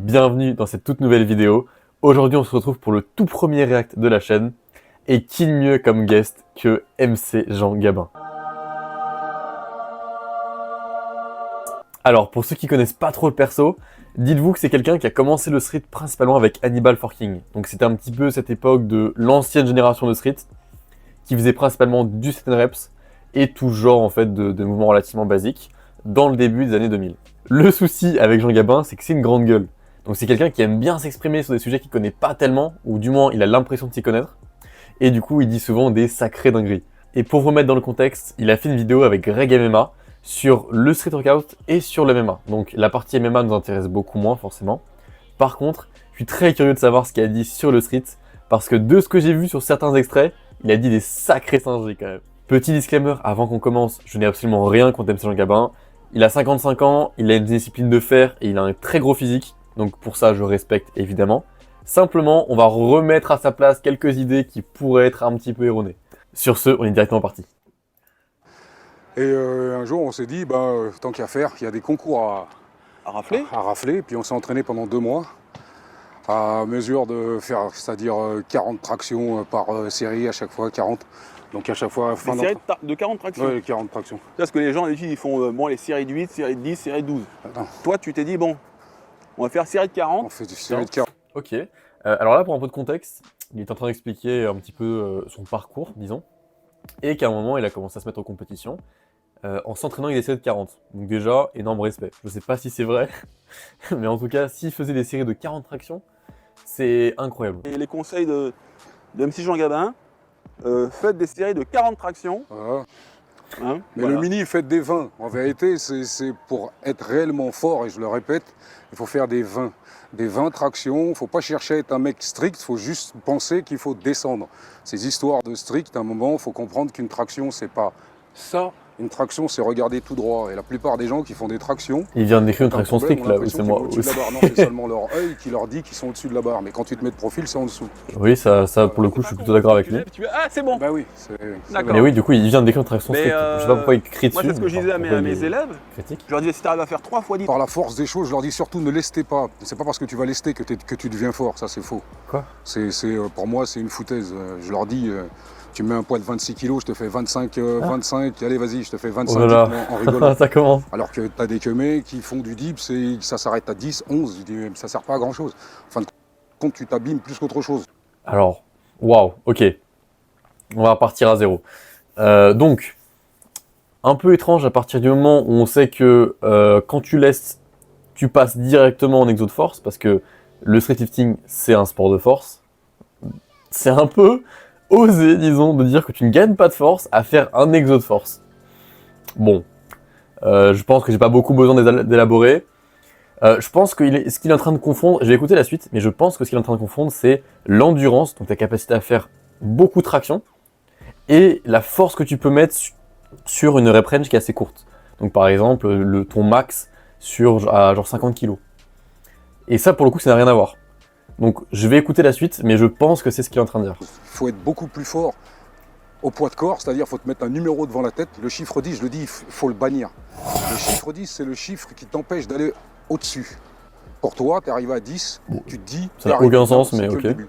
bienvenue dans cette toute nouvelle vidéo. Aujourd'hui on se retrouve pour le tout premier react de la chaîne. Et qui de mieux comme guest que MC Jean Gabin. Alors pour ceux qui connaissent pas trop le perso, dites-vous que c'est quelqu'un qui a commencé le street principalement avec Hannibal Forking. Donc c'était un petit peu cette époque de l'ancienne génération de street, qui faisait principalement du set and reps et tout genre en fait de mouvements relativement basiques dans le début des années 2000. Le souci avec Jean Gabin, c'est que c'est une grande gueule. Donc c'est quelqu'un qui aime bien s'exprimer sur des sujets qu'il connaît pas tellement, ou du moins il a l'impression de s'y connaître. Et du coup, il dit souvent des sacrées dingueries. Et pour vous mettre dans le contexte, il a fait une vidéo avec Greg MMA sur le street workout et sur le MMA. Donc la partie MMA nous intéresse beaucoup moins forcément. Par contre, je suis très curieux de savoir ce qu'il a dit sur le street, parce que de ce que j'ai vu sur certains extraits, il a dit des sacrées singeries quand même. Petit disclaimer avant qu'on commence, je n'ai absolument rien contre MC Jean Gabin. Il a 55 ans, il a une discipline de fer et il a un très gros physique. Donc pour ça, je respecte évidemment. Simplement, on va remettre à sa place quelques idées qui pourraient être un petit peu erronées. Sur ce, on est directement parti. Et un jour, on s'est dit, tant qu'à faire, il y a des concours À rafler. à rafler. Puis on s'est entraîné pendant 2 mois à mesure de faire, c'est-à-dire 40 tractions par série à chaque fois, 40. Donc à chaque fois, Des séries de 40 tractions. Ouais, 40 tractions. Parce que les gens, ils font les séries de 8, séries de 10, séries de 12. Attends, Toi, tu t'es dit, bon, on va faire série de 40. on fait des séries de 40. Ok. Alors là, pour un peu de contexte, il est en train d'expliquer un petit peu son parcours, disons. Et qu'à un moment, il a commencé à se mettre en compétition en s'entraînant avec des séries de 40. Donc déjà, énorme respect. Je sais pas si c'est vrai, mais en tout cas, s'il faisait des séries de 40 tractions, c'est incroyable. Et les conseils de MC Jean Gabin, faites des séries de 40 tractions. Voilà. Hein, Mais voilà. le mini, faites des 20. En vérité, c'est pour être réellement fort, et je le répète, il faut faire des 20. Des 20 tractions, il ne faut pas chercher à être un mec strict, il faut juste penser qu'il faut descendre. Ces histoires de strict, à un moment, il faut comprendre qu'une traction, c'est pas ça. Une traction, c'est regarder tout droit. Et la plupart des gens qui font des tractions... Il vient de décrire une ont un traction problème, stricte on a là, l'impression c'est qu'ils moi vont au-dessus de aussi. la barre. Non, c'est seulement leur œil qui leur dit qu'ils sont au-dessus de la barre. Mais quand tu te mets de profil, c'est en dessous. Oui, ça pour le coup, je suis plutôt d'accord avec lui. Ah, c'est bon. Bah oui, c'est D'accord. Mais oui, du coup, il vient de décrire une traction Mais, stricte. Je sais pas pourquoi il crie dessus. Moi, c'est ce que je disais à pourquoi mes il élèves. critique. Je leur disais, si tu arrives à faire 3 fois 10. Par la force des choses, je leur dis surtout ne lestez pas. C'est pas parce que tu vas lester que tu deviens fort, ça c'est faux. Quoi ? Pour moi, c'est une foutaise. Je leur dis, tu mets un poids de 26 kg, je te fais 25, 25, allez vas-y, je te fais 25 Oh là en rigolant. Ça commence. Alors que tu as des queumés qui font du dips et ça s'arrête à 10, 11, je dis, mais ça sert pas à grand chose. En fin de compte, tu t'abîmes plus qu'autre chose. Alors, waouh, ok. On va repartir à zéro. Donc, un peu étrange à partir du moment où on sait que quand tu laisses, tu passes directement en exo de force, parce que le street lifting, c'est un sport de force. C'est un peu osé, disons, de dire que tu ne gagnes pas de force à faire un exo de force. Bon, je pense que j'ai pas beaucoup besoin d'élaborer. Je pense que ce qu'il est en train de confondre, je vais écouter la suite, mais je pense que ce qu'il est en train de confondre, c'est l'endurance, donc ta capacité à faire beaucoup de traction, et la force que tu peux mettre sur une rep range qui est assez courte. Donc par exemple, ton max à genre 50 kg. Et ça, pour le coup, ça n'a rien à voir. Donc je vais écouter la suite, mais je pense que c'est ce qu'il est en train de dire. Il faut être beaucoup plus fort au poids de corps, c'est-à-dire qu'il faut te mettre un numéro devant la tête. Le chiffre 10, je le dis, il faut le bannir. Le chiffre 10, c'est le chiffre qui t'empêche d'aller au-dessus. Pour toi, tu es arrivé à 10, tu te dis... Ça n'a aucun sens, mais c'est que ok. le début.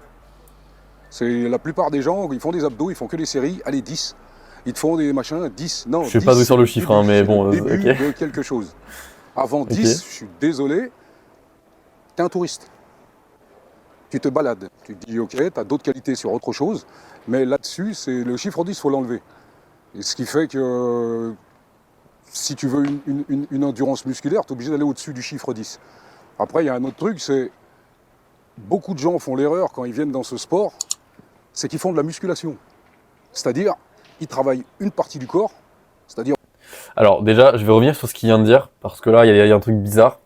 C'est la plupart des gens, ils font des abdos, ils font que des séries, allez 10. Ils te font des machins, 10. Non, Je sais 10, pas d'où sur le c'est chiffre, début, hein, mais c'est bon, le début ok. de quelque chose. Avant 10, je suis désolé, t'es un touriste. Tu te balades, tu te dis ok, tu as d'autres qualités sur autre chose, mais là-dessus, c'est le chiffre 10, il faut l'enlever. Et ce qui fait que si tu veux une endurance musculaire, tu es obligé d'aller au-dessus du chiffre 10. Après, il y a un autre truc, c'est beaucoup de gens font l'erreur quand ils viennent dans ce sport, c'est qu'ils font de la musculation. C'est-à-dire, ils travaillent une partie du corps, c'est-à-dire... Alors déjà, je vais revenir sur ce qu'il vient de dire, parce que là, il y a un truc bizarre.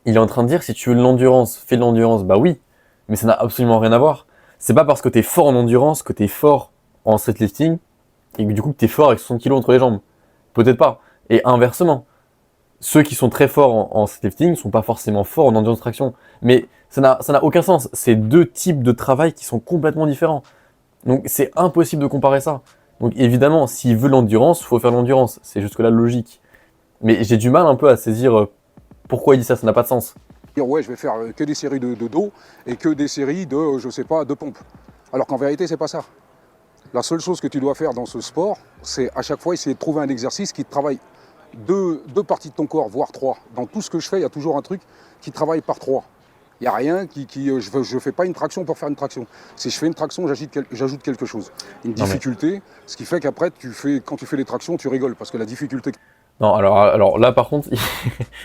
Il est en train de dire, si tu veux de l'endurance, fais de l'endurance, bah oui, mais ça n'a absolument rien à voir. C'est pas parce que t'es fort en endurance que t'es fort en street lifting, et que du coup que t'es fort avec 60 kg entre les jambes. Peut-être pas. Et inversement, ceux qui sont très forts en street lifting ne sont pas forcément forts en endurance traction. Mais ça n'a aucun sens. C'est deux types de travail qui sont complètement différents. Donc c'est impossible de comparer ça. Donc évidemment, s'il veut l'endurance, il faut faire l'endurance. C'est jusque-là logique. Mais j'ai du mal un peu à saisir pourquoi il dit ça, ça n'a pas de sens. Dire ouais, je vais faire que des séries de dos et que des séries de, je sais pas, de pompes. Alors qu'en vérité, c'est pas ça. La seule chose que tu dois faire dans ce sport, c'est à chaque fois essayer de trouver un exercice qui te travaille deux parties de ton corps, voire trois. Dans tout ce que je fais, il y a toujours un truc qui travaille par trois. Il n'y a rien je ne fais pas une traction pour faire une traction. Si je fais une traction, j'ajoute quelque chose. Une difficulté, ce qui fait qu'après, quand tu fais les tractions, tu rigoles, parce que la difficulté... Non, alors là, par contre,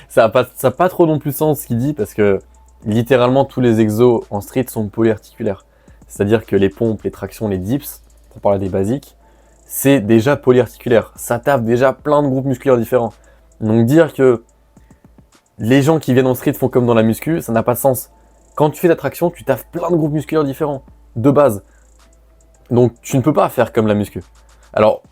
ça n'a pas trop non plus sens ce qu'il dit, parce que littéralement, tous les exos en street sont polyarticulaires. C'est-à-dire que les pompes, les tractions, les dips, pour parler des basiques, c'est déjà polyarticulaire. Ça tape déjà plein de groupes musculaires différents. Donc dire que les gens qui viennent en street font comme dans la muscu, ça n'a pas de sens. Quand tu fais la traction, tu taffes plein de groupes musculaires différents, de base. Donc tu ne peux pas faire comme la muscu. Alors,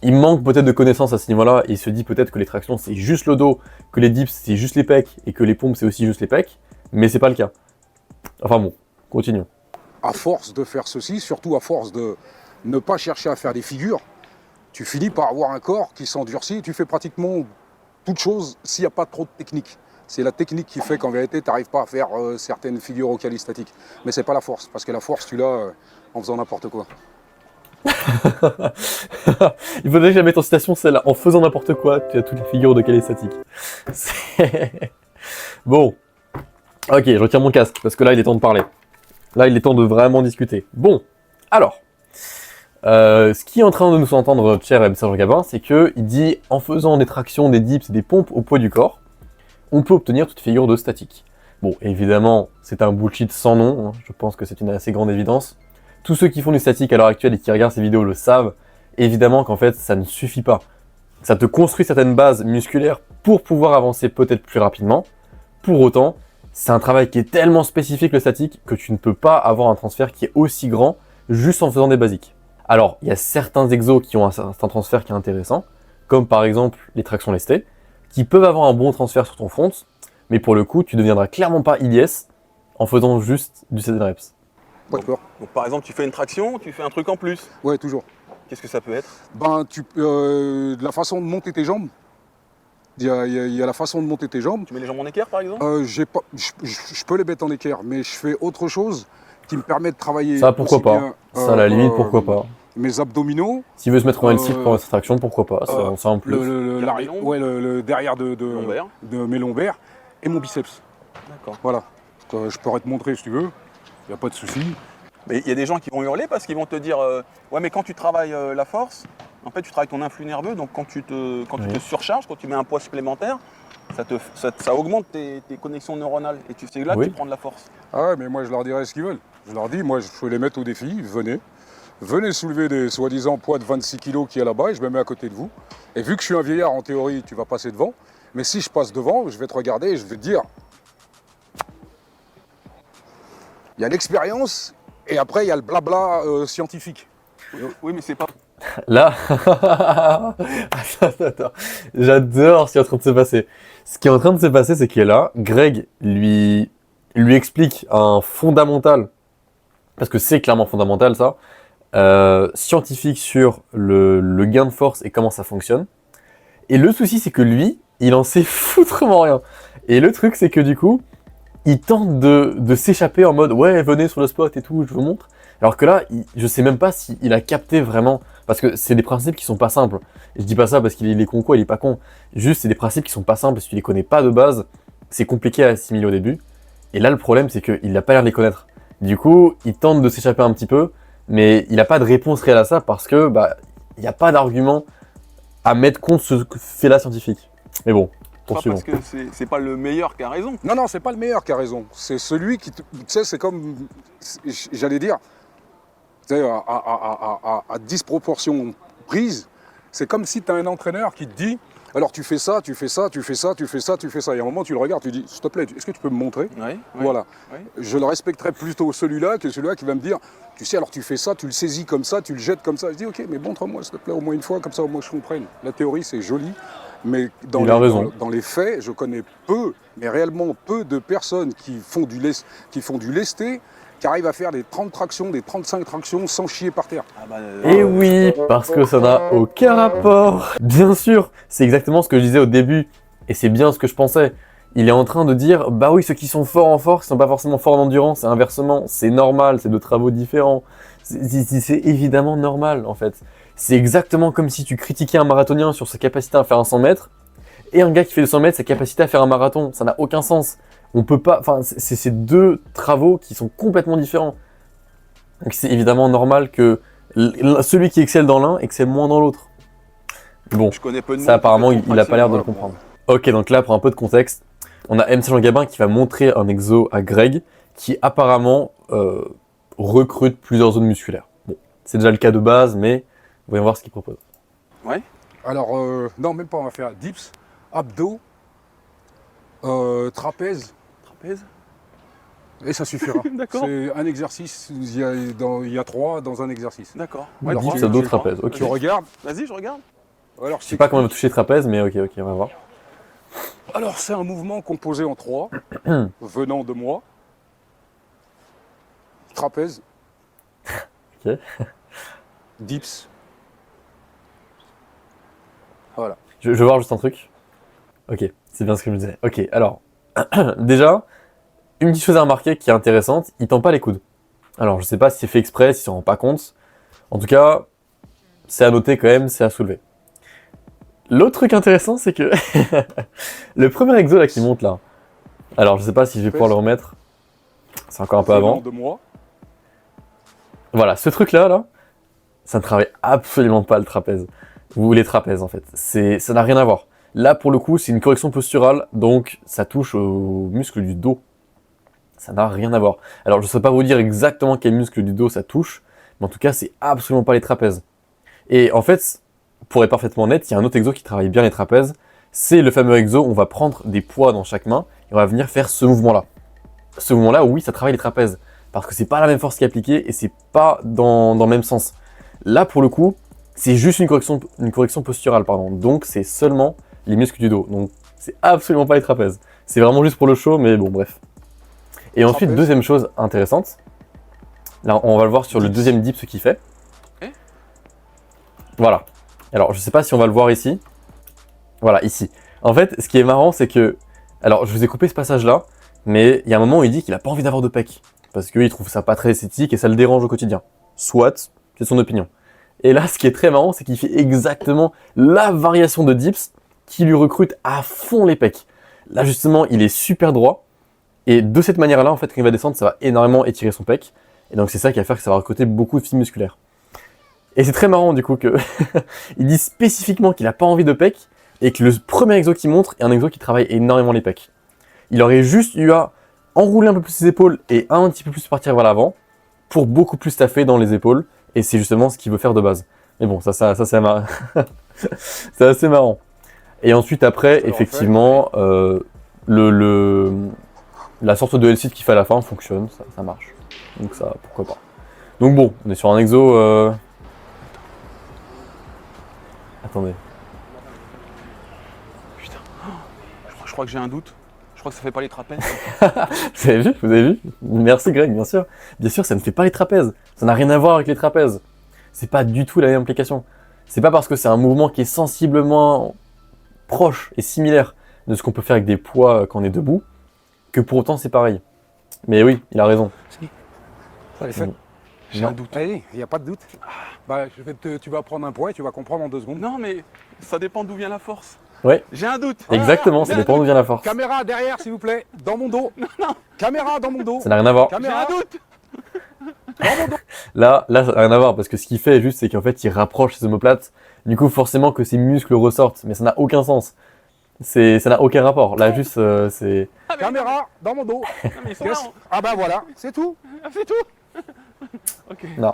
il manque peut-être de connaissances à ce niveau-là, et il se dit peut-être que les tractions c'est juste le dos, que les dips c'est juste les pecs, et que les pompes c'est aussi juste les pecs, mais c'est pas le cas. Enfin bon, continuons. À force de faire ceci, surtout à force de ne pas chercher à faire des figures, tu finis par avoir un corps qui s'endurcit, tu fais pratiquement toute chose s'il n'y a pas trop de technique. C'est la technique qui fait qu'en vérité, tu n'arrives pas à faire certaines figures au calisthatiques. Mais c'est pas la force, parce que la force, tu l'as en faisant n'importe quoi. Il faudrait que je la mette en citation, celle-là. En faisant n'importe quoi, tu as toutes les figures de calisthatiques. Bon. Ok, je retire mon casque, parce que là, il est temps de parler. Là, il est temps de vraiment discuter. Bon, alors. Ce qui est en train de nous entendre, cher Serge Gabin, c'est qu'il dit en faisant des tractions, des dips et des pompes au poids du corps, on peut obtenir toute figure de statique. Bon, évidemment, c'est un bullshit sans nom, hein. Je pense que c'est une assez grande évidence. Tous ceux qui font du statique à l'heure actuelle et qui regardent ces vidéos le savent, évidemment qu'en fait, ça ne suffit pas. Ça te construit certaines bases musculaires pour pouvoir avancer peut-être plus rapidement. Pour autant, c'est un travail qui est tellement spécifique le statique que tu ne peux pas avoir un transfert qui est aussi grand juste en faisant des basiques. Alors, il y a certains exos qui ont un certain transfert qui est intéressant, comme par exemple les tractions lestées, qui peuvent avoir un bon transfert sur ton front, mais pour le coup, tu ne deviendras clairement pas IDS en faisant juste du 7 reps. Pas de peur. Donc par exemple, tu fais une traction, tu fais un truc en plus. Ouais, toujours. Qu'est-ce que ça peut être? De la façon de monter tes jambes. Il y a la façon de monter tes jambes. Tu mets les jambes en équerre par exemple? Je peux les mettre en équerre, mais je fais autre chose qui me permet de travailler. Ça, pourquoi pas? Bien, ça, à la limite, pourquoi pas? Mes abdominaux. S'il veut se mettre en L6 pour cette traction, pourquoi pas? Ça en plus. Le derrière de mes lombaires et mon biceps. D'accord. Voilà. Je pourrais te montrer si tu veux. Il n'y a pas de souci. Mais il y a des gens qui vont hurler parce qu'ils vont te dire ouais, mais quand tu travailles la force, en fait, tu travailles ton influx nerveux. Donc quand tu te surcharges, quand tu mets un poids supplémentaire, ça augmente tes connexions neuronales. Et c'est là que tu prends de la force. Ah ouais, mais moi, je leur dirais ce qu'ils veulent. Je leur dis, moi, je peux les mettre au défi. Venez soulever des soi-disant poids de 26 kg qui est là-bas et je me mets à côté de vous. Et vu que je suis un vieillard, en théorie, tu vas passer devant. Mais si je passe devant, je vais te regarder et je vais te dire... Il y a l'expérience et après, il y a le blabla scientifique. Oui, mais c'est pas... Là, attends. J'adore ce qui est en train de se passer. Ce qui est en train de se passer, c'est que là, Greg lui explique un fondamental, parce que c'est clairement fondamental ça, scientifique sur le gain de force et comment ça fonctionne. Et le souci, c'est que lui, il en sait foutrement rien. Et le truc, c'est que du coup, il tente de s'échapper en mode « Ouais, venez sur le spot et tout, je vous montre ». Alors que là, je sais même pas s'il a capté vraiment, parce que c'est des principes qui sont pas simples. Et je dis pas ça parce qu'il est con quoi, il est pas con. Juste, c'est des principes qui sont pas simples, si tu les connais pas de base, c'est compliqué à assimiler au début. Et là, le problème, c'est qu'il n'a pas l'air de les connaître. Du coup, il tente de s'échapper un petit peu, mais il n'a pas de réponse réelle à ça parce que il n'y a pas d'argument à mettre contre ce fait là scientifique. Mais bon, poursuivons. Parce que c'est pas le meilleur qui a raison. Non, c'est pas le meilleur qui a raison. C'est celui qui... Tu sais, c'est comme... J'allais dire... À disproportion prise, c'est comme si tu as un entraîneur qui te dit alors tu fais ça, tu fais ça, tu fais ça, tu fais ça, tu fais ça. Et à un moment, tu le regardes, tu dis s'il te plaît, est-ce que tu peux me montrer? Oui. Voilà. Oui. Je le respecterais plutôt celui-là que celui-là qui va me dire tu sais, alors tu fais ça, tu le saisis comme ça, tu le jettes comme ça. Je dis ok, mais montre-moi s'il te plaît au moins une fois, comme ça au moins je comprenne. La théorie, c'est joli, mais dans les faits, je connais peu, mais réellement peu de personnes qui font du lesté, qui arrivent à faire des 30 tractions, des 35 tractions sans chier par terre. Et oui, parce que ça n'a aucun rapport. Bien sûr, c'est exactement ce que je disais au début, et c'est bien ce que je pensais. il est en train de dire, bah oui, ceux qui sont forts en force sont pas forcément forts en endurance, et inversement, c'est normal, c'est deux travaux différents. C'est évidemment normal, en fait. C'est exactement comme si tu critiquais un marathonien sur sa capacité à faire un 100 mètres, et un gars qui fait le 100 mètres, sa capacité à faire un marathon. Ça n'a aucun sens. On peut pas, enfin, c'est ces deux travaux qui sont complètement différents. Donc c'est évidemment normal que celui qui excelle dans l'un excelle moins dans l'autre. Bon, Je connais peu de ça monde qui apparemment, fait il a pas l'air de le voilà. comprendre. Ok, donc là, pour un peu de contexte, on a MC Jean Gabin qui va montrer un exo à Greg, qui apparemment recrute plusieurs zones musculaires. Bon, c'est déjà le cas de base, mais voyons voir ce qu'il propose. Ouais. Alors, non, même pas, on va faire dips, abdos, trapèze, Trapèze. et ça suffira. D'accord. C'est un exercice, il y a 3 dans un exercice. D'accord. Alors, Dips, tu- abdos, tu- trapèze, ok. Tu regardes. Vas-y, je regarde. Alors, Je sais pas comment il va toucher trapèze, mais ok, on va voir. Alors, c'est un mouvement composé en 3, venant de moi. Trapèze. Ok. Dips. Voilà. Je veux voir juste un truc. Ok, c'est bien ce que je me disais. Ok, alors, déjà, une petite chose à remarquer qui est intéressante, il tend pas les coudes. Alors, je sais pas si c'est fait exprès, s'il s'en rend pas compte. En tout cas, c'est à noter quand même, c'est à soulever. L'autre truc intéressant, c'est que le premier exo là qui monte là. Alors, je sais pas si je vais pouvoir le remettre. C'est encore un peu Venant avant. de moi. Voilà, ce truc là, ça ne travaille absolument pas le trapèze. Ou les trapèzes en fait. Ça n'a rien à voir. Là, pour le coup, c'est une correction posturale, donc ça touche aux muscles du dos. Ça n'a rien à voir. Alors, je ne saurais pas vous dire exactement quel muscle du dos ça touche, mais en tout cas, c'est absolument pas les trapèzes. Et en fait, pour être parfaitement net, il y a un autre exo qui travaille bien les trapèzes. C'est le fameux exo où on va prendre des poids dans chaque main et on va venir faire ce mouvement-là. Ce mouvement-là, oui, ça travaille les trapèzes. Parce que c'est pas la même force qui est appliquée et c'est pas dans le même sens. Là, pour le coup, c'est juste une correction posturale, pardon. Donc, c'est seulement les muscles du dos. Donc, c'est absolument pas les trapèzes. C'est vraiment juste pour le show, mais bon, bref. Et ensuite, Trapèze. deuxième chose intéressante. Là, on va le voir sur le Dips. deuxième dip, ce qu'il fait. Ok. Voilà. Alors, je sais pas si on va le voir ici. Voilà, ici. En fait, ce qui est marrant, c'est que... Alors, je vous ai coupé ce passage-là, mais il y a un moment où il dit qu'il a pas envie d'avoir de pec. Parce qu'il trouve ça pas très esthétique et ça le dérange au quotidien. Soit, c'est son opinion. Et là, ce qui est très marrant, c'est qu'il fait exactement la variation de dips qui lui recrute à fond les pecs. Là, justement, il est super droit. Et de cette manière-là, en fait, quand il va descendre, ça va énormément étirer son pec. Et donc, c'est ça qui va faire que ça va recruter beaucoup de fibres musculaires. Et c'est très marrant, du coup, que il dit spécifiquement qu'il n'a pas envie de pec et que le premier exo qu'il montre est un exo qui travaille énormément les pecs. Il aurait juste eu à enrouler un peu plus ses épaules et un petit peu plus partir vers l'avant pour beaucoup plus staffer dans les épaules. Et c'est justement ce qu'il veut faire de base. Mais bon, ça c'est marrant. C'est assez marrant. Et ensuite, après, Alors, effectivement, la sorte de L-sit qu'il fait à la fin fonctionne, ça marche. Donc ça, pourquoi pas. Donc bon, on est sur un exo... Attendez. Putain. Je crois que j'ai un doute. Je crois que ça fait pas les trapèzes. Vous avez vu? Vous avez vu? Merci Greg, bien sûr. Bien sûr, ça ne fait pas les trapèzes. Ça n'a rien à voir avec les trapèzes. C'est pas du tout la même implication. C'est pas parce que c'est un mouvement qui est sensiblement proche et similaire de ce qu'on peut faire avec des poids quand on est debout, que pour autant c'est pareil. Mais oui, il a raison. Allez, fais. J'ai un doute. Allez, il n'y a pas de doute. Bah, tu vas prendre un poids et tu vas comprendre en 2 secondes. Non, mais ça dépend d'où vient la force. Ouais, J'ai un doute. exactement, ça j'ai un dépend d'où vient la force. Caméra derrière, s'il vous plaît, dans mon dos. Non. Caméra dans mon dos. Ça n'a rien à voir. J'ai un Caméra doute. dans mon dos. Là, ça n'a rien à voir parce que ce qu'il fait juste, c'est qu'en fait, il rapproche ses omoplates. Du coup, forcément que ses muscles ressortent, mais ça n'a aucun sens. Ça n'a aucun rapport. Là, juste, c'est. Ah, mais Caméra dans mon dos. non, mais ils sont là. Qu'est-ce- Ah bah voilà, c'est tout. Ah, c'est tout. Ok. Non.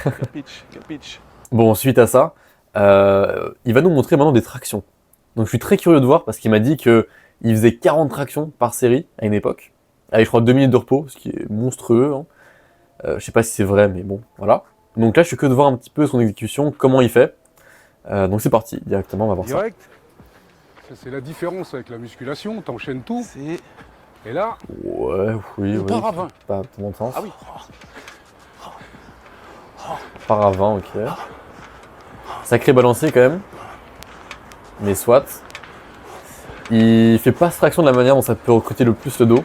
Quel pitch. Bon, suite à ça, il va nous montrer maintenant des tractions. Donc, je suis très curieux de voir parce qu'il m'a dit qu'il faisait 40 tractions par série à une époque, avec je crois 2 minutes de repos, ce qui est monstrueux. Hein. Je sais pas si c'est vrai, mais bon, voilà. Donc là, je suis curieux de voir un petit peu son exécution, comment il fait. Donc c'est parti, directement, on va voir ça. Direct. Ça, c'est la différence avec la musculation, t'enchaînes tout. C'est. Et là, Ouais, oui, on oui. part à 20. Pas à mon sens. Ah oui. Par avant, ok. Sacré balancier quand même. Mais soit. Il fait pas abstraction de la manière dont ça peut recruter le plus le dos.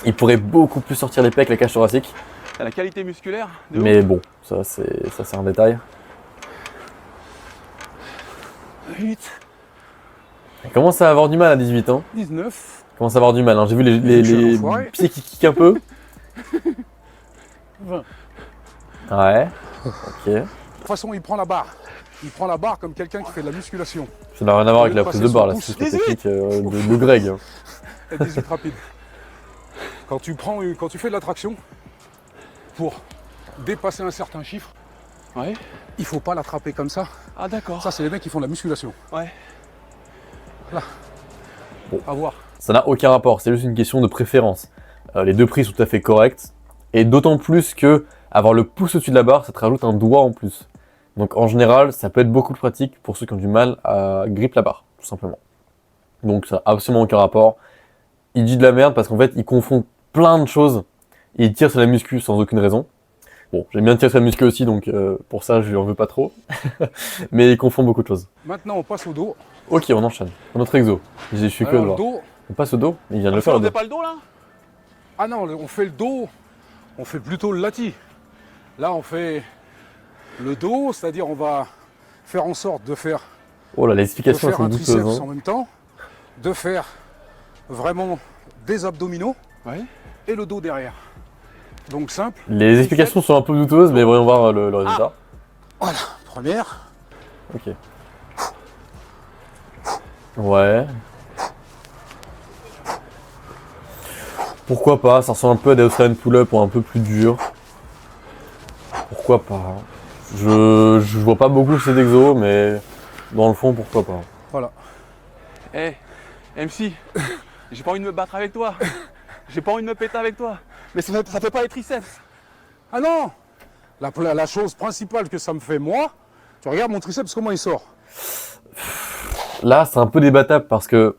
Il pourrait beaucoup plus sortir les pecs, la cage thoracique. T'as la qualité musculaire de ouf. Mais bon, ça c'est un détail. 8, Il commence à avoir du mal à 18 ans. 19, Il commence à avoir du mal. Hein. J'ai vu les Je suis un enfoiré. pieds qui kickent un peu. 20. Ouais. Ok. De toute façon, il prend la barre. Il prend la barre comme quelqu'un qui fait de la musculation. Ça n'a rien à voir avec Au lieu la de prise de passer barre, son là, pouce. c'est juste la technique de Greg. Hein. Et 18 rapide. Quand tu fais de la traction, pour dépasser un certain chiffre, Ouais. il faut pas l'attraper comme ça. Ah d'accord. Ça, c'est les mecs qui font de la musculation. Ouais. À voir. Ça n'a aucun rapport, c'est juste une question de préférence. Les deux prix sont tout à fait corrects. Et d'autant plus que avoir le pouce au-dessus de la barre, ça te rajoute un doigt en plus. Donc en général, ça peut être beaucoup plus pratique pour ceux qui ont du mal à gripper la barre, tout simplement. Donc ça n'a absolument aucun rapport. Il dit de la merde parce qu'en fait, il confond plein de choses. Et il tire sur la muscu sans aucune raison. Bon, j'aime bien tirer sur la muscu aussi, donc pour ça, je lui en veux pas trop. Mais il confond beaucoup de choses. Maintenant, on passe au dos. Ok, on enchaîne. Un autre exo. Je suis que Alors, de le voir. dos. On passe au dos, il vient de le faire On le fait dos. pas le dos là? Ah non, on fait le dos. On fait plutôt le lati. Là, on fait le dos, c'est-à-dire on va faire en sorte de faire Oh là, les explications sont un triceps douteuses. en Hein. même temps, de faire vraiment des abdominaux Ouais. et le dos derrière. Donc simple. Les explications sont un peu douteuses, mais voyons voir le résultat. Voilà, première. Ok. Ouais. Pourquoi pas, ça ressemble un peu à des Australian pull-up ou un peu plus dur. Pourquoi pas. Je vois pas beaucoup ces exos, mais dans le fond, pourquoi pas. Voilà. Eh, MC, j'ai pas envie de me battre avec toi. J'ai pas envie de me péter avec toi. Mais ça fait pas les triceps. Ah non, la chose principale que ça me fait moi, tu regardes mon triceps comment il sort. Là, c'est un peu débattable parce que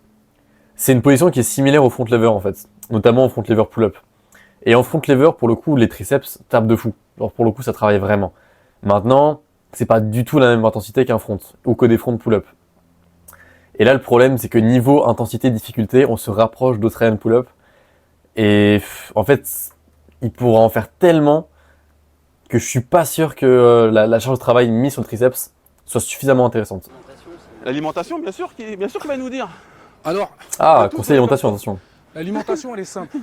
c'est une position qui est similaire au front lever en fait, notamment au front lever pull-up. Et en front lever, pour le coup, les triceps tapent de fou. Alors pour le coup, ça travaille vraiment. Maintenant, c'est pas du tout la même intensité qu'un front ou que des front pull-up. Et là, le problème, c'est que niveau intensité, difficulté, on se rapproche d'Australian pull-up. Et en fait, il pourra en faire tellement que je suis pas sûr que la charge de travail mise sur le triceps soit suffisamment intéressante. L'alimentation, bien sûr qu'il va nous dire. Alors, Ah, tout conseil est alimentation, comme attention. l'alimentation, elle est simple.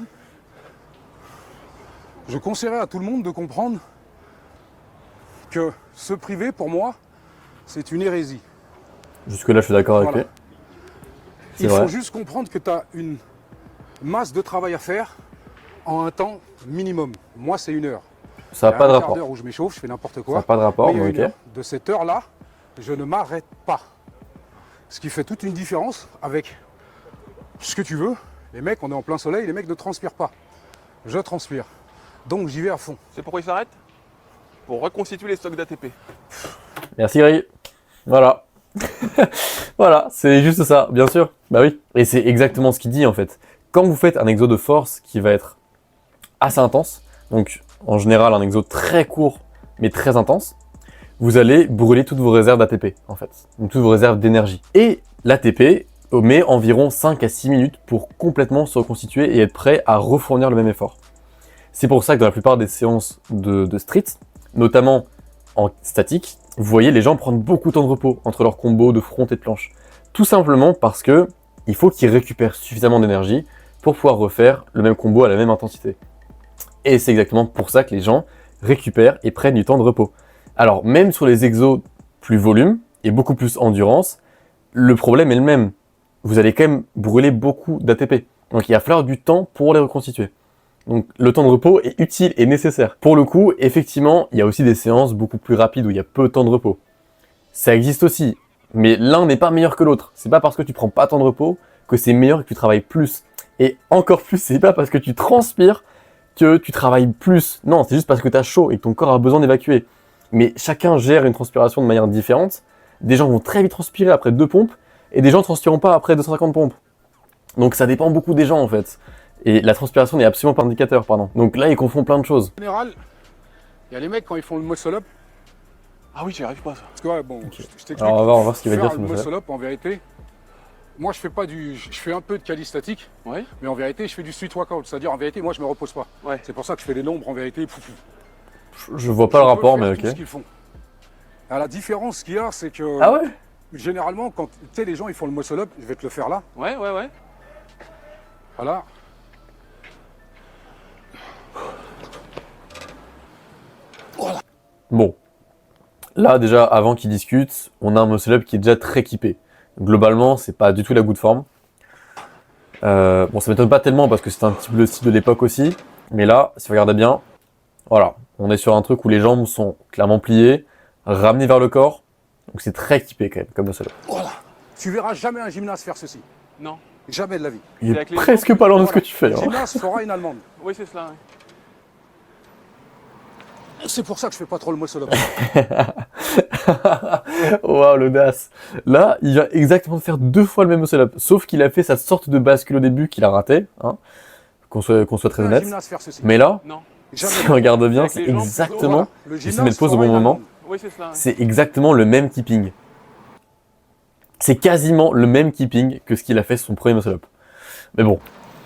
Je conseillerais à tout le monde de comprendre que se priver, pour moi, c'est une hérésie. Jusque-là, je suis d'accord avec Voilà. lui. C'est Il vrai. faut juste comprendre que tu as une masse de travail à faire en un temps minimum. Moi, c'est 1 heure. Ça n'a Il y a pas de un quart rapport. d'heure où je m'échauffe, je fais n'importe Ça n'a quoi. pas de rapport, Mais il y a mais une heure. ok. De cette heure-là, je ne m'arrête pas. Ce qui fait toute une différence avec ce que tu veux. Les mecs, on est en plein soleil, les mecs ne transpirent pas. Je transpire. Donc j'y vais à fond. C'est pourquoi il s'arrête? Pour reconstituer les stocks d'ATP. Merci Greg. Voilà. Voilà, c'est juste ça, bien sûr. Bah oui. Et c'est exactement ce qu'il dit en fait. Quand vous faites un exo de force qui va être assez intense, donc en général un exo très court mais très intense, vous allez brûler toutes vos réserves d'ATP en fait. Donc toutes vos réserves d'énergie. Et l'ATP met environ 5 à 6 minutes pour complètement se reconstituer et être prêt à refournir le même effort. C'est pour ça que dans la plupart des séances de street, notamment en statique, vous voyez les gens prendre beaucoup de temps de repos entre leurs combos de front et de planche. Tout simplement parce que il faut qu'ils récupèrent suffisamment d'énergie pour pouvoir refaire le même combo à la même intensité. Et c'est exactement pour ça que les gens récupèrent et prennent du temps de repos. Alors même sur les exos plus volume et beaucoup plus endurance, le problème est le même. Vous allez quand même brûler beaucoup d'ATP. Donc il va falloir du temps pour les reconstituer. Donc le temps de repos est utile et nécessaire. Pour le coup, effectivement, il y a aussi des séances beaucoup plus rapides où il y a peu de temps de repos. Ça existe aussi, mais l'un n'est pas meilleur que l'autre. C'est pas parce que tu prends pas de temps de repos que c'est meilleur et que tu travailles plus. Et encore plus, c'est pas parce que tu transpires que tu travailles plus. Non, c'est juste parce que tu as chaud et que ton corps a besoin d'évacuer. Mais chacun gère une transpiration de manière différente. Des gens vont très vite transpirer après 2 pompes et des gens ne transpireront pas après 250 pompes. Donc ça dépend beaucoup des gens en fait. Et la transpiration n'est absolument pas un indicateur, pardon. Donc là, ils confondent plein de choses. En général, il y a les mecs quand ils font le muscle-up. Ah oui, j'y arrive pas ça. Parce que ouais, bon, je t'explique. Alors on va voir ce qu'il va dire Faire sur le le muscle-up. muscle-up, en vérité, Moi, je fais un peu de calisthenics, Ouais. mais en vérité, je fais du street workout. C'est-à-dire, en vérité, moi, je me repose pas. Ouais. C'est pour ça que je fais les nombres, en vérité. Je vois pas le rapport, mais ok. Tout ce qu'ils font. Alors, la différence qu'il y a, c'est que Ah ouais? généralement, quand tu sais, les gens ils font le muscle up, je vais te le faire là. Ouais. Voilà. Bon. Là, déjà, avant qu'ils discutent, on a un muscle up qui est déjà très équipé. Globalement, c'est pas du tout la goutte forme. Bon, ça m'étonne pas tellement parce que c'est un petit peu le style de l'époque aussi. Mais là, si vous regardez bien, voilà, on est sur un truc où les jambes sont clairement pliées, ramenées vers le corps. Donc c'est très équipé quand même, comme muscle up. Voilà. Tu verras jamais un gymnaste faire ceci. Non. Jamais de la vie. Il est avec les presque pas loin de ce que Voilà. tu fais. Le Hein. gymnaste fera une allemande. Oui, c'est cela. Ouais. C'est pour ça que je fais pas trop le muscle up. Waouh, l'audace. Là, il vient exactement de faire 2 fois le même muscle up. Sauf qu'il a fait sa sorte de bascule au début qu'il a raté. Hein, qu'on soit très Un honnête. gymnaste faire ceci. Mais là, Non. Jamais. si on regarde bien, Avec c'est les jambes, exactement... Voilà. Le J'essaie de gymnaste mettre pause au fera bon une moment. allemande. Oui, c'est cela. Ouais. C'est exactement le même keeping. C'est quasiment le même keeping que ce qu'il a fait sur son premier muscle up. Mais bon,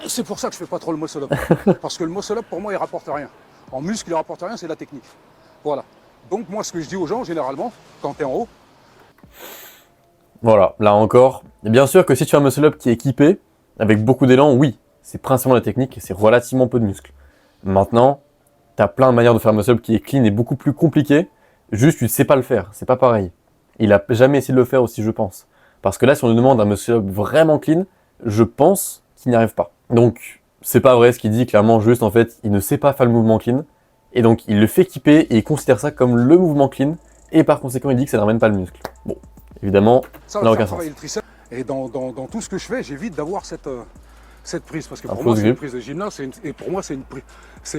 C'est pour ça que je fais pas trop le muscle up. Parce que le muscle up, pour moi, il rapporte rien. En muscle, il rapporte rien, c'est la technique. Voilà. Donc, moi, ce que je dis aux gens, généralement, quand tu es en haut, voilà, là encore. Et bien sûr que si tu as un muscle up qui est équipé, avec beaucoup d'élan, oui, c'est principalement la technique et c'est relativement peu de muscles. Maintenant, tu as plein de manières de faire un muscle up qui est clean et beaucoup plus compliqué. Juste, tu ne sais pas le faire, c'est pas pareil. Il a jamais essayé de le faire aussi, je pense. Parce que là, si on lui demande un muscle up vraiment clean, je pense qu'il n'y arrive pas. Donc, c'est pas vrai ce qu'il dit, clairement, juste en fait, il ne sait pas faire le mouvement clean. Et donc, il le fait équiper et il considère ça comme le mouvement clean. Et par conséquent, il dit que ça ne ramène pas le muscle. Bon, évidemment, ça n'a va aucun faire sens. travailler le triceps. Et dans tout ce que je fais, j'évite d'avoir cette prise. Parce que Un pour moi, fausse c'est une grip. prise de gymnase. Et pour moi, c'est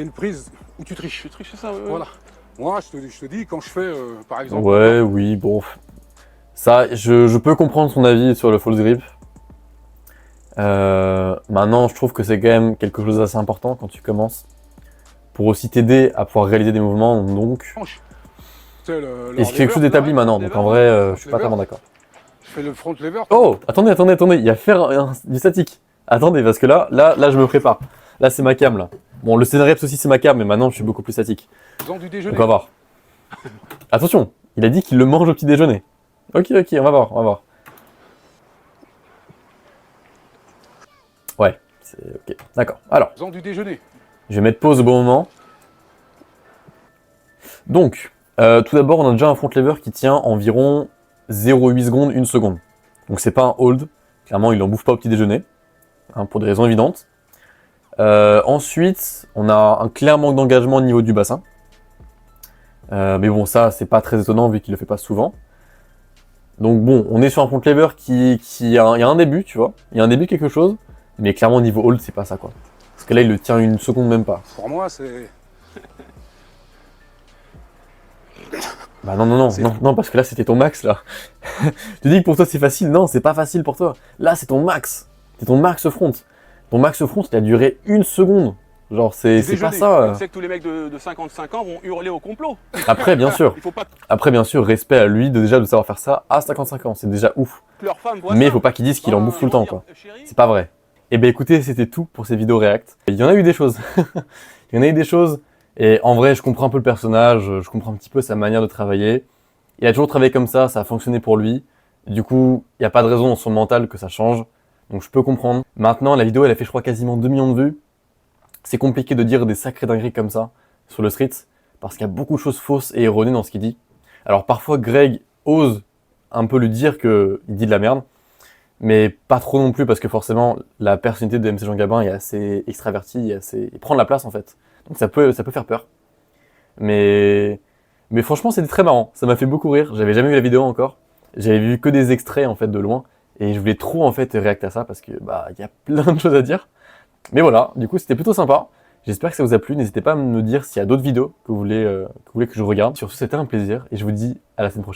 une prise où tu triches. Tu triches, c'est ça. Ouais. Voilà. Moi, je te dis, quand je fais, par exemple... Ouais, oui, bon. Ça, je peux comprendre son avis sur le false grip. Maintenant, je trouve que c'est quand même quelque chose d'assez important quand tu commences. Pour aussi t'aider à pouvoir réaliser des mouvements, donc... Hanche. Tu sais, le Et c'est quelque chose d'établi maintenant, donc en vrai, je suis pas tellement d'accord. Je fais le front lever. Oh, attendez, il y a faire du statique. Attendez, parce que là, je me prépare. Là, c'est ma cam, là. Bon, le scénario aussi, c'est ma cam, mais maintenant, je suis beaucoup plus statique. Faisant du déjeuner. Donc, on va voir. Attention, il a dit qu'il le mange au petit déjeuner. Ok, on va voir. Ouais, c'est ok. D'accord. Alors, Faisant du déjeuner. je vais mettre pause au bon moment. Donc, tout d'abord, on a déjà un front lever qui tient environ 0,8 secondes, 1 seconde. Donc, c'est pas un hold. Clairement, il n'en bouffe pas au petit déjeuner. Hein, pour des raisons évidentes. Ensuite, on a un clair manque d'engagement au niveau du bassin. Mais bon, ça, c'est pas très étonnant vu qu'il le fait pas souvent. Donc bon, on est sur un front lever il y a un début, tu vois. Il y a un début de quelque chose, mais clairement au niveau hold, c'est pas ça, quoi. Parce que là, il le tient 1 seconde même pas. Pour moi, c'est... Bah non, parce que là, c'était ton max, là. Tu dis que pour toi, c'est facile. Non, c'est pas facile pour toi. Là, c'est ton max. C'est ton max front. Ton max front, il a duré 1 seconde. Genre, c'est pas ça. Tu sais que tous les mecs de 55 ans vont hurler au complot. Après, bien sûr. Il faut pas Après, bien sûr, respect à lui déjà de savoir faire ça à 55 ans. C'est déjà ouf. que leur femme voit Mais ça. il faut pas qu'ils disent qu'il en bouffe tout le temps, quoi. Chérie, C'est pas vrai. Et ben écoutez, c'était tout pour ces vidéos React. Il y en a eu des choses. Il y en a eu des choses. Et en vrai, je comprends un peu le personnage, je comprends un petit peu sa manière de travailler. Il a toujours travaillé comme ça a fonctionné pour lui. Du coup, il n'y a pas de raison dans son mental que ça change. Donc je peux comprendre. Maintenant, la vidéo, elle a fait, je crois, quasiment 2 millions de vues. C'est compliqué de dire des sacrés dingueries comme ça sur le street, parce qu'il y a beaucoup de choses fausses et erronées dans ce qu'il dit. Alors parfois, Greg ose un peu lui dire qu'il dit de la merde, mais pas trop non plus, parce que forcément, la personnalité de MC Jean Gabin est assez extravertie, il prend de la place en fait. Donc ça peut faire peur. Mais franchement, c'était très marrant, ça m'a fait beaucoup rire, j'avais jamais vu la vidéo encore. J'avais vu que des extraits en fait de loin, et je voulais trop en fait réacter à ça, parce que bah il y a plein de choses à dire. Mais voilà, du coup c'était plutôt sympa. J'espère que ça vous a plu. N'hésitez pas à me dire s'il y a d'autres vidéos que vous voulez que je regarde. Sur ce, c'était un plaisir et je vous dis à la semaine prochaine.